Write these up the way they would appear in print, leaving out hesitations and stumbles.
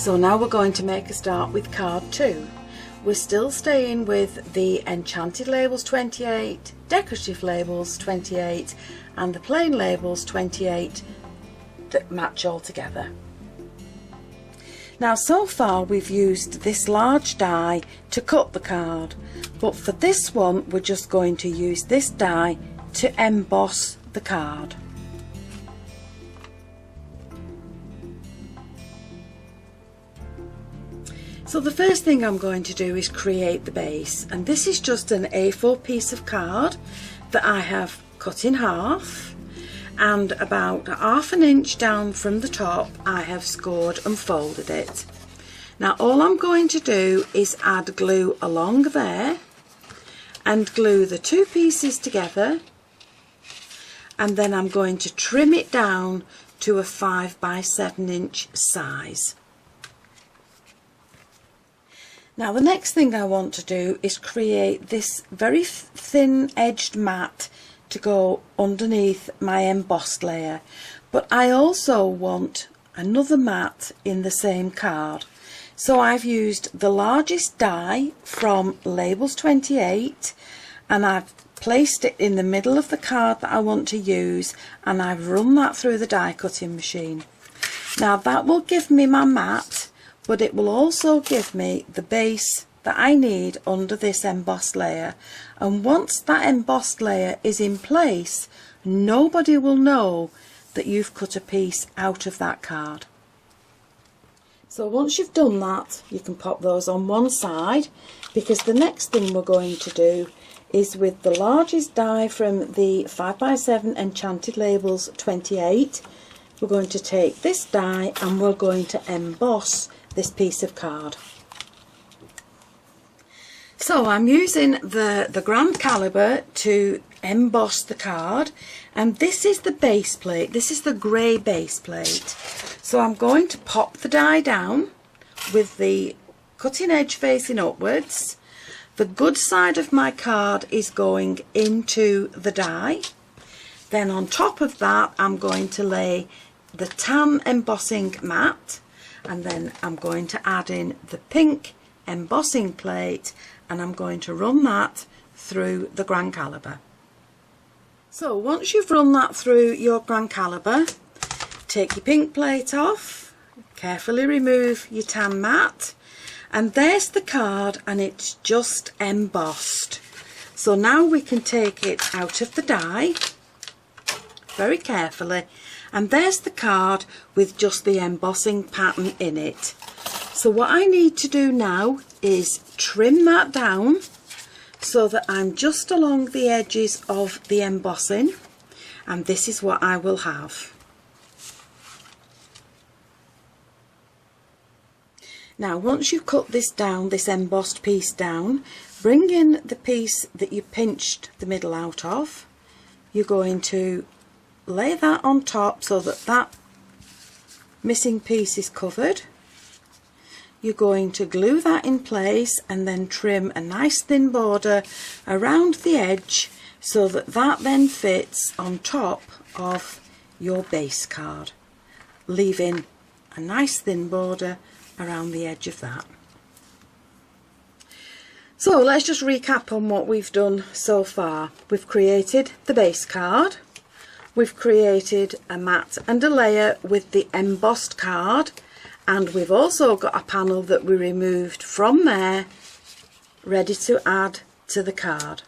So now we're going to make a start with card 2. We're still staying with the Enchanted Labels 28, Decorative Labels 28 and the Plain Labels 28 that match all together. Now so far we've used this large die to cut the card, but for this one we're just going to use this die to emboss the card. So the first thing I'm going to do is create the base, and this is just an A4 piece of card that I have cut in half, and about 1/2 inch down from the top I have scored and folded it. Now all I'm going to do is add glue along there and glue the two pieces together, and then I'm going to trim it down to a 5 by 7 inch size. Now the next thing I want to do is create this very thin edged mat to go underneath my embossed layer, but I also want another mat in the same card. So I've used the largest die from Labels 28 and I've placed it in the middle of the card that I want to use, and I've run that through the die cutting machine. Now that will give me my mat, but it will also give me the base that I need under this embossed layer, and once that embossed layer is in place, nobody will know that you've cut a piece out of that card. So once you've done that, you can pop those on one side, because the next thing we're going to do is with the largest die from the 5 by 7 Enchanted Labels 28, we're going to take this die and we're going to emboss this piece of card. So I'm using the grand caliber to emboss the card, and this is the base plate, this is the grey base plate. So I'm going to pop the die down with the cutting edge facing upwards. The good side of my card is going into the die. Then on top of that I'm going to lay the tan embossing mat, and then I'm going to add in the pink embossing plate, and I'm going to run that through the grand caliber. So once you've run that through your grand caliber, take your pink plate off, carefully remove your tan mat, and there's the card, and it's just embossed. So now we can take it out of the die very carefully, and there's the card with just the embossing pattern in it. So what I need to do now is trim that down so that I'm just along the edges of the embossing, and this is what I will have. Now once you've cut this down, this embossed piece down, bring in the piece that you pinched the middle out of. You're going to lay that on top so that that missing piece is covered. You're going to glue that in place and then trim a nice thin border around the edge so that that then fits on top of your base card, leaving a nice thin border around the edge of that. So let's just recap on what we've done so far. We've created the base card, we've created a mat and a layer with the embossed card, and we've also got a panel that we removed from there ready to add to the card.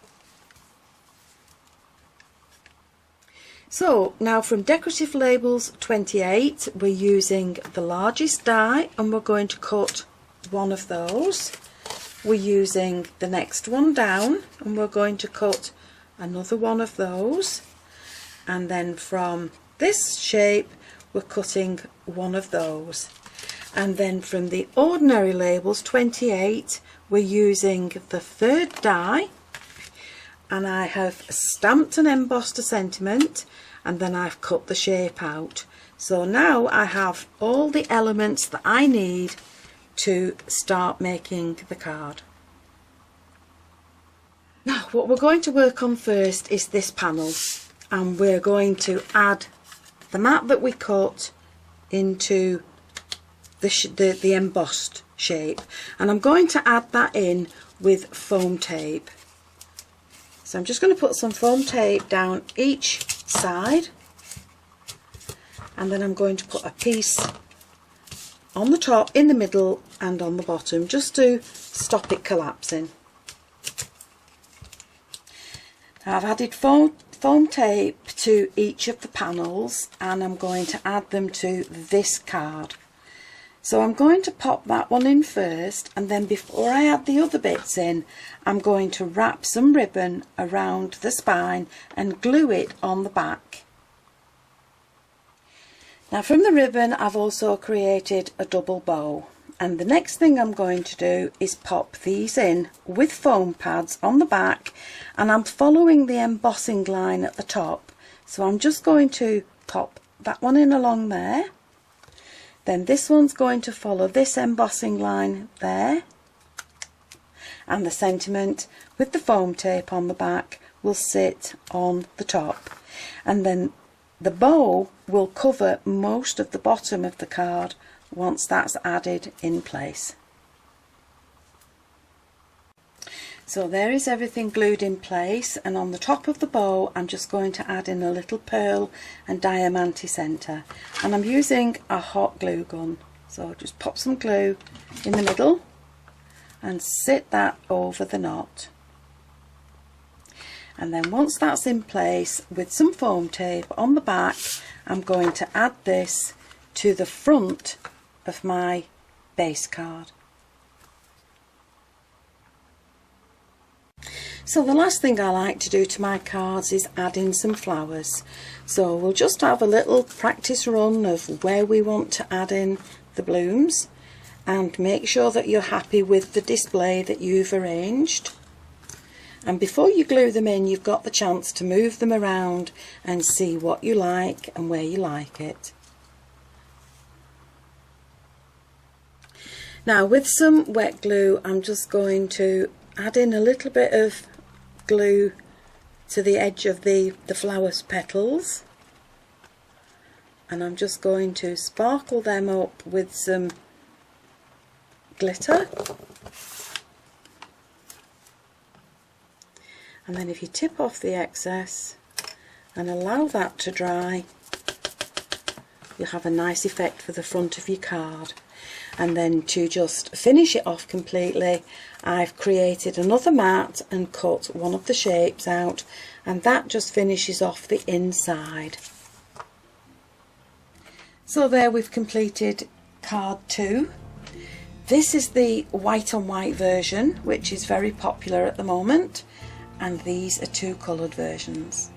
So now from Decorative Labels 28 we're using the largest die and we're going to cut one of those. We're using the next one down and we're going to cut another one of those, and then from this shape we're cutting one of those. And then from the Ordinary Labels 28 we're using the third die, and I have stamped and embossed a sentiment, and then I've cut the shape out. So now I have all the elements that I need to start making the card. Now what we're going to work on first is this panel, and we're going to add the mat that we cut into the embossed shape, and I'm going to add that in with foam tape. So I'm just going to put some foam tape down each side, and then I'm going to put a piece on the top, in the middle and on the bottom, just to stop it collapsing. Now I've added foam tape to each of the panels, and I'm going to add them to this card. So I'm going to pop that one in first, and then before I add the other bits in, I'm going to wrap some ribbon around the spine and glue it on the back. Now from the ribbon I've also created a double bow, and the next thing I'm going to do is pop these in with foam pads on the back, and I'm following the embossing line at the top. So I'm just going to pop that one in along there, then this one's going to follow this embossing line there, and the sentiment with the foam tape on the back will sit on the top, and then the bow will cover most of the bottom of the card once that's added in place. So there is everything glued in place, and on the top of the bow I'm just going to add in a little pearl and diamante centre, and I'm using a hot glue gun. So just pop some glue in the middle and sit that over the knot. And then once that's in place with some foam tape on the back, I'm going to add this to the front of my base card. So the last thing I like to do to my cards is add in some flowers. So we'll just have a little practice run of where we want to add in the blooms, and make sure that you're happy with the display that you've arranged. And before you glue them in, you've got the chance to move them around and see what you like and where you like it. Now with some wet glue, I'm just going to add in a little bit of glue to the edge of the flower's petals, and I'm just going to sparkle them up with some glitter. And then if you tip off the excess and allow that to dry, you'll have a nice effect for the front of your card. And then to just finish it off completely, I've created another mat and cut one of the shapes out, and that just finishes off the inside. So there we've completed card 2. This is the white on white version, which is very popular at the moment, and these are 2 coloured versions.